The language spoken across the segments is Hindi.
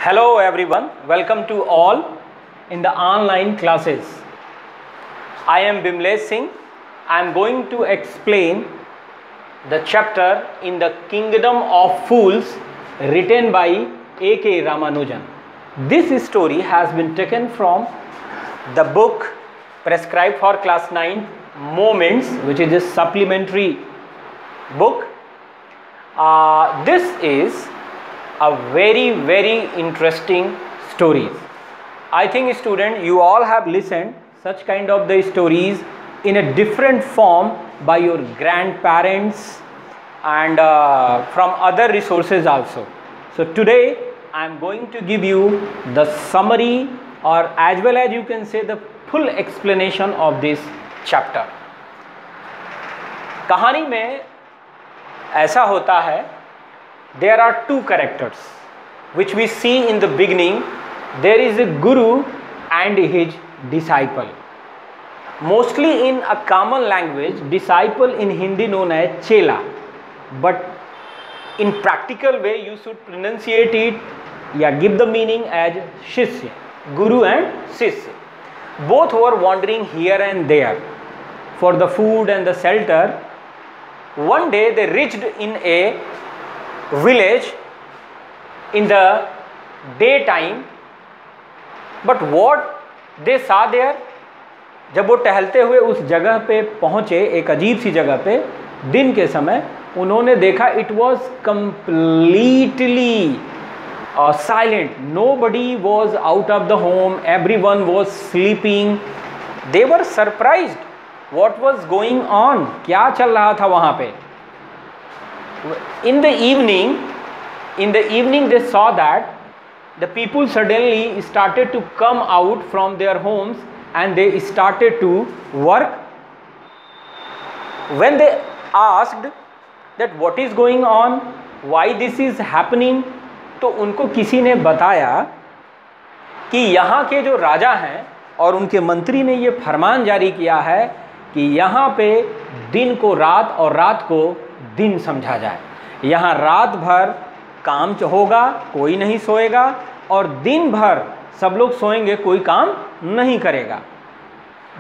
Hello everyone, welcome to all in the online classes. I am Bimlesh Singh. I am going to explain the chapter in the Kingdom of Fools written by A.K. Ramanujan. This story has been taken from the book prescribed for class 9 Moments, which is a supplementary book. This is a very interesting story. I think student, you all have listened such kind of the stories in a different form by your grandparents and from other resources also. So today I am going to give you the summary, or as well as you can say the full explanation of this chapter. कहानी में ऐसा होता है, there are two characters which we see in the beginning. There is a guru and his disciple. Mostly in a common language, disciple in Hindi known as chela, but in practical way you should pronunciate it, give the meaning as shishya. Guru and shishya, both were wandering here and there for the food and the shelter. One day they reached in a village in the daytime, but what they saw there, जब वो टहलते हुए उस जगह पे पहुँचे, एक अजीब सी जगह पे दिन के समय, उन्होंने देखा it was completely silent. Nobody was out of the home, everyone was sleeping. They were surprised. What was going on? क्या चल रहा था वहाँ पे? In the evening they saw that the people suddenly started to come out from their homes and they started to work. When they asked that what is going on, why this is happening, तो उनको किसी ने बताया कि यहाँ के जो राजा हैं और उनके मंत्री ने ये फरमान जारी किया है कि यहाँ पे दिन को रात और रात को दिन समझा जाए. यहाँ रात भर काम होगा, कोई नहीं सोएगा, और दिन भर सब लोग सोएंगे, कोई काम नहीं करेगा.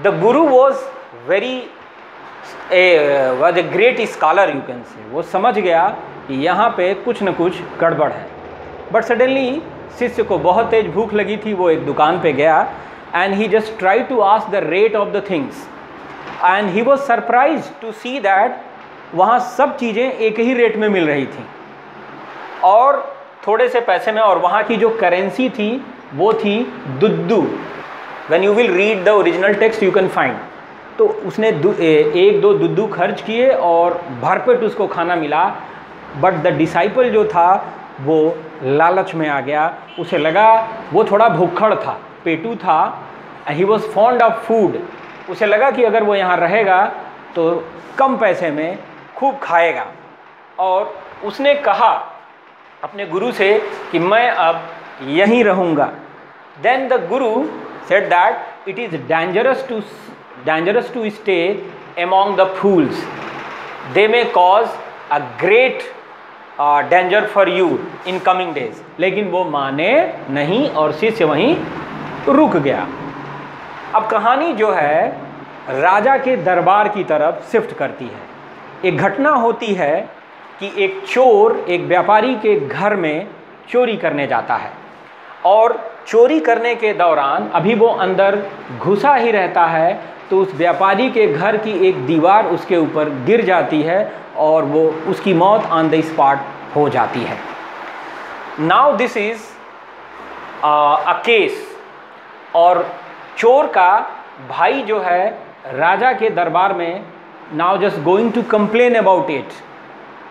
The Guru was was a great scholar, you can say. वो समझ गया कि यहाँ पे कुछ न कुछ गड़बड़ है. बट सडनली शिष्य को बहुत तेज भूख लगी थी. वो एक दुकान पे गया and he just try to ask the rate of the things and he was surprise to see that वहाँ सब चीज़ें एक ही रेट में मिल रही थी और थोड़े से पैसे में. और वहाँ की जो करेंसी थी वो थी दुद्दू. When you will read the original text you can find. तो उसने एक दो दुद्दू खर्च किए और भरपेट उसको खाना मिला. बट द डिसाइपल जो था वो लालच में आ गया. उसे लगा, वो थोड़ा भुक्खड़ था, पेटू था, he was fond of food. उसे लगा कि अगर वो यहाँ रहेगा तो कम पैसे में खूब खाएगा. और उसने कहा अपने गुरु से कि मैं अब यहीं रहूँगा. Then the Guru said that it is dangerous to stay among the fools. They may cause a great danger for you in coming days. लेकिन वो माने नहीं और शिष्य वहीं रुक गया. अब कहानी जो है राजा के दरबार की तरफ शिफ्ट करती है. एक घटना होती है कि एक चोर एक व्यापारी के घर में चोरी करने जाता है और चोरी करने के दौरान अभी वो अंदर घुसा ही रहता है तो उस व्यापारी के घर की एक दीवार उसके ऊपर गिर जाती है और वो उसकी मौत ऑन द स्पॉट हो जाती है. Now this is a case. और चोर का भाई जो है राजा के दरबार में now just going to complain about it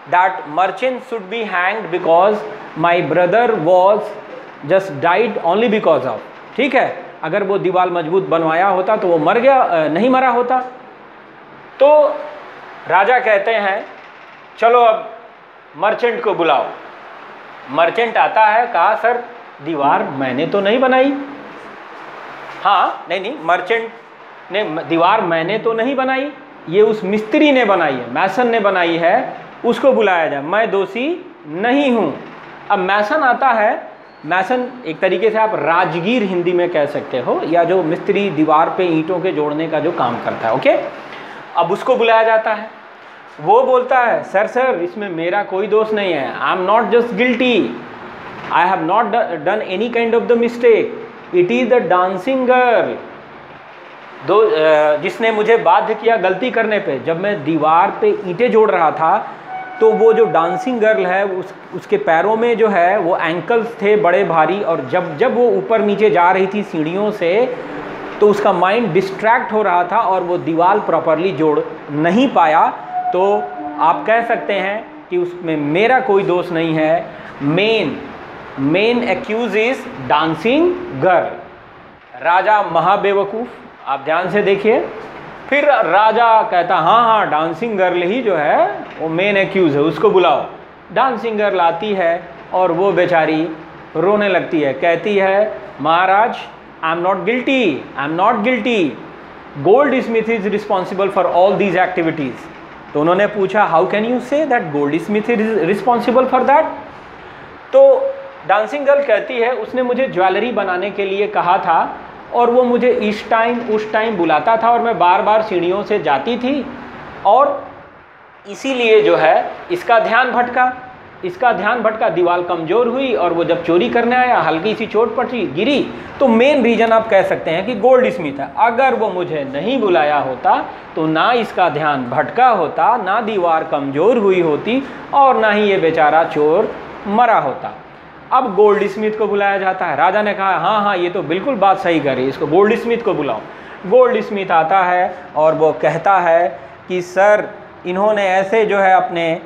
that merchant should be hanged because my brother was just died only because of. ठीक है, अगर वो दीवार मजबूत बनवाया होता तो वो मर गया, नहीं मरा होता. तो राजा कहते हैं चलो अब मर्चेंट को बुलाओ. मर्चेंट आता है, कहा सर दीवार मैंने तो नहीं बनाई. हाँ नहीं, मर्चेंट ने दीवार मैंने तो नहीं बनाई, ये उस मिस्त्री ने बनाई है, मैसन ने बनाई है, उसको बुलाया जाए, मैं दोषी नहीं हूँ. अब मैसन आता है मैसन एक तरीके से आप राजगीर हिंदी में कह सकते हो, या जो मिस्त्री दीवार पे ईंटों के जोड़ने का जो काम करता है। ओके, अब उसको बुलाया जाता है। वो बोलता है सर सर इसमें मेरा कोई दोष नहीं है, आई am not just guilty, I have not done any kind of the mistake, it is the dancing girl जिसने मुझे बाध्य किया गलती करने पे। जब मैं दीवार पे ईंटें जोड़ रहा था तो वो जो डांसिंग गर्ल है उसके पैरों में जो है वो एंकल्स थे बड़े भारी, और जब वो ऊपर नीचे जा रही थी सीढ़ियों से तो उसका माइंड डिस्ट्रैक्ट हो रहा था और वो दीवार प्रॉपरली जोड़ नहीं पाया। तो आप कह सकते हैं कि उसमें मेरा कोई दोष नहीं है। Main accuse is dancing girl. राजा महाबेवकूफ़, आप ध्यान से देखिए। फिर राजा कहता हाँ डांसिंग गर्ल ही जो है वो मेन एक्यूज है, उसको बुलाओ। डांसिंग गर्ल आती है और वो बेचारी रोने लगती है, कहती है महाराज I am not guilty, I am not guilty, goldsmith is responsible for all these activities. तो उन्होंने पूछा how can you say that goldsmith is responsible for that. तो डांसिंग गर्ल कहती है उसने मुझे ज्वेलरी बनाने के लिए कहा था और वो मुझे इस टाइम उस टाइम बुलाता था और मैं बार बार सीढ़ियों से जाती थी और इसीलिए जो है इसका ध्यान भटका, दीवार कमज़ोर हुई और वो जब चोरी करने आया हल्की सी चोट पड़ी, गिरी। तो मेन रीज़न आप कह सकते हैं कि गोल्ड स्मिथ है। अगर वो मुझे नहीं बुलाया होता तो ना इसका ध्यान भटका होता, ना दीवार कमज़ोर हुई होती और ना ही ये बेचारा चोर मरा होता। अब गोल्ड स्मिथ को बुलाया जाता है। राजा ने कहा हाँ ये तो बिल्कुल बात सही करी, इसको गोल्ड स्मिथ को बुलाओ। गोल्ड स्मिथ आता है और वो कहता है कि सर इन्होंने ऐसे जो है अपने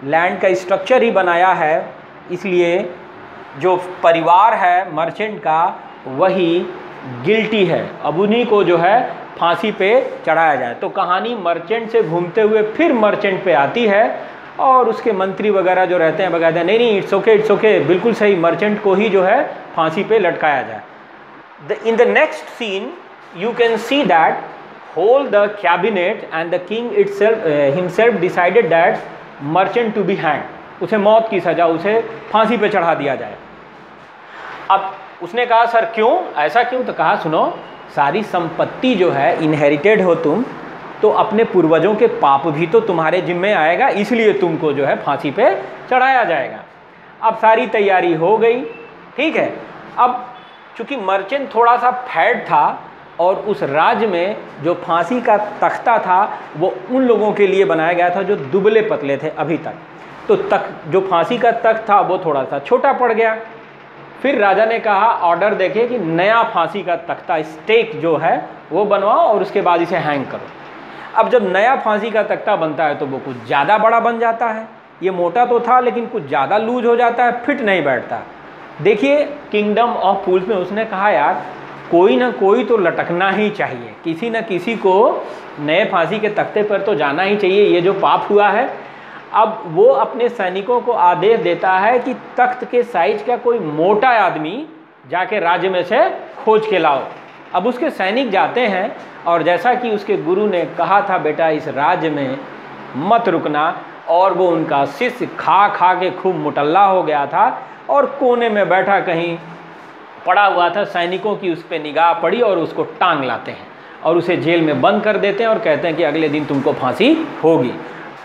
लैंड का स्ट्रक्चर ही बनाया है, इसलिए जो परिवार है मर्चेंट का वही गिल्टी है, अब उन्हीं को जो है फांसी पे चढ़ाया जाए। तो कहानी मर्चेंट से घूमते हुए फिर मर्चेंट पे आती है और उसके मंत्री वगैरह जो रहते हैं वो कहते हैं नहीं इट्स ओके बिल्कुल सही, मर्चेंट को ही जो है फांसी पे लटकाया जाए। In the next scene you can see that whole the cabinet and the king himself decided that merchant to be hang, उसे मौत की सज़ा, उसे फांसी पे चढ़ा दिया जाए। अब उसने कहा सर क्यों, ऐसा क्यों? तो कहा सुनो, सारी संपत्ति जो है इनहेरिटेड हो तुम, तो अपने पूर्वजों के पाप भी तो तुम्हारे जिम्मे आएगा, इसलिए तुमको जो है फांसी पे चढ़ाया जाएगा। अब सारी तैयारी हो गई, ठीक है। अब चूँकि मर्चेंट थोड़ा सा फैट था और उस राज्य में जो फांसी का तख्ता था वो उन लोगों के लिए बनाया गया था जो दुबले पतले थे अभी तक, तो जो फांसी का तख्त था वो थोड़ा सा छोटा पड़ गया। फिर राजा ने कहा ऑर्डर देके कि नया फांसी का तख्ता स्टेक जो है वो बनवाओ और उसके बाद इसे हैंग करो। अब जब नया फांसी का तख्ता बनता है तो वो कुछ ज़्यादा बड़ा बन जाता है, ये मोटा तो था लेकिन कुछ ज़्यादा लूज हो जाता है, फिट नहीं बैठता। देखिए किंगडम ऑफ फूल्स में उसने कहा यार कोई ना कोई तो लटकना ही चाहिए, किसी न किसी को नए फांसी के तख्ते पर तो जाना ही चाहिए, ये जो पाप हुआ है। अब वो अपने सैनिकों को आदेश देता है कि तख्त के साइज का कोई मोटा आदमी जाके राज्य में से खोज के लाओ। अब उसके सैनिक जाते हैं और जैसा कि उसके गुरु ने कहा था बेटा इस राज्य में मत रुकना, और वो उनका शिष्य खा खा के खूब मुटल्ला हो गया था और कोने में बैठा कहीं पड़ा हुआ था। सैनिकों की उस पर निगाह पड़ी और उसको टांग लाते हैं और उसे जेल में बंद कर देते हैं और कहते हैं कि अगले दिन तुमको फांसी होगी।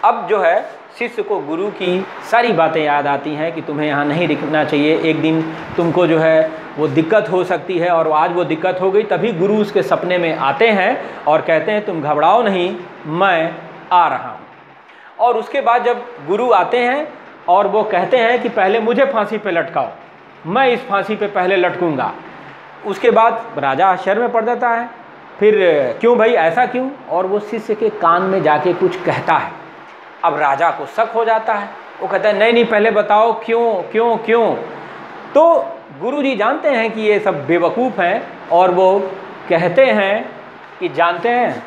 अब जो है शिष्य को गुरु की सारी बातें याद आती हैं कि तुम्हें यहाँ नहीं रुकना चाहिए, एक दिन तुमको जो है वो दिक्कत हो सकती है, और आज वो दिक्कत हो गई। तभी गुरु उसके सपने में आते हैं और कहते हैं तुम घबराओ नहीं, मैं आ रहा हूँ। और उसके बाद जब गुरु आते हैं और वो कहते हैं कि पहले मुझे फांसी पे लटकाओ, मैं इस फांसी पे पहले लटकूँगा। उसके बाद राजा आश्चर्य में पड़ जाता है, फिर क्यों भाई ऐसा क्यों? और वो शिष्य के कान में जाके कुछ कहता है। अब राजा को शक हो जाता है, वो कहता है नहीं पहले बताओ क्यों क्यों क्यों। तो गुरुजी जानते हैं कि ये सब बेवकूफ़ हैं और वो कहते हैं कि जानते हैं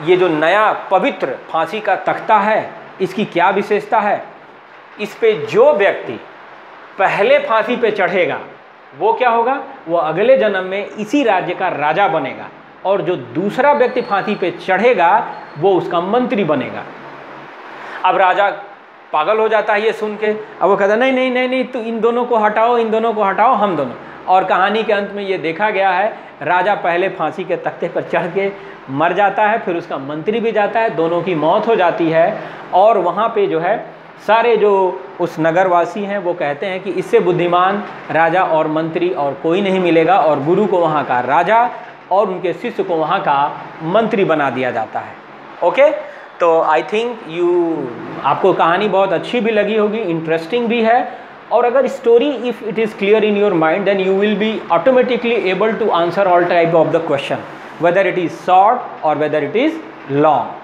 ये जो नया पवित्र फांसी का तख्ता है इसकी क्या विशेषता है, इस पे जो व्यक्ति पहले फांसी पे चढ़ेगा वो क्या होगा, वो अगले जन्म में इसी राज्य का राजा बनेगा, और जो दूसरा व्यक्ति फांसी पे चढ़ेगा वो उसका मंत्री बनेगा। अब राजा पागल हो जाता है ये सुन के। अब वो कहता नहीं नहीं नहीं नहीं, तो इन दोनों को हटाओ, इन दोनों को हटाओ, हम दोनों। और कहानी के अंत में ये देखा गया है, राजा पहले फांसी के तख्ते पर चढ़ के मर जाता है, फिर उसका मंत्री भी जाता है, दोनों की मौत हो जाती है। और वहाँ पे जो है सारे जो उस नगरवासी हैं वो कहते हैं कि इससे बुद्धिमान राजा और मंत्री और कोई नहीं मिलेगा, और गुरु को वहाँ का राजा और उनके शिष्य को वहाँ का मंत्री बना दिया जाता है। ओके, तो आई थिंक आपको कहानी बहुत अच्छी भी लगी होगी, इंटरेस्टिंग भी है। और अगर story if it is clear in your mind, then you will be automatically able to answer all type of the question, whether it is short और वेदर इट इज़ लॉन्ग।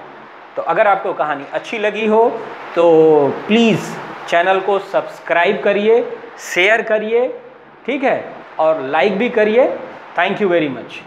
तो अगर आपको कहानी अच्छी लगी हो तो प्लीज़ चैनल को सब्सक्राइब करिए, शेयर करिए, ठीक है, और लाइक भी करिए। Thank you very much.